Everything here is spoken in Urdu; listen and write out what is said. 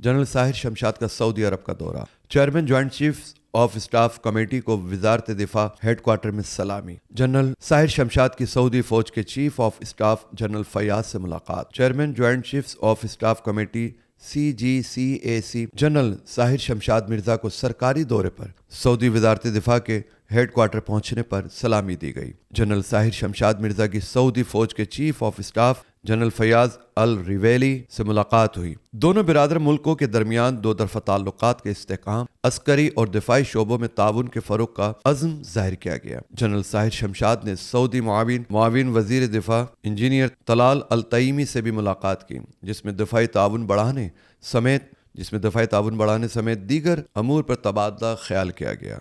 جنرل طاہر شمشاد کا سعودی عرب کا دورہ۔ Chairman joint chief of staff committee کو وزارت دفاع ہیڈ کوارٹر میں سلامی۔ جنرل طاہر شمشاد کی سعودی فوج کے chief of staff general Fayyaz سے ملاقات۔ Chairman joint chief of staff committee CGCAC general Tahir Shamshad Mirza کو سرکاری دورے پر سعودی وزارت دفاع کے ہیڈ کوارٹر پہنچنے پر سلامی دی گئی۔ جنرل طاہر شمشاد مرزا کی سعودی فوج کے chief of staff general Fayyad Al Ruwaili سے ملاقات ہوئی۔ دونوں برادر ملکوں کے درمیان دو طرفہ تعلقات کے استحکام، عسکری اور دفاعی شعبوں میں تعاون کے فروغ کا عزم ظاہر کیا گیا۔ جنرل طاہر شمشاد نے سعودی معاون وزیر دفاع انجینئر طلال الطیمی سے بھی ملاقات کی، جس میں دفاعی تعاون بڑھانے سمیت دیگر امور پر تبادلہ خیال کیا گیا۔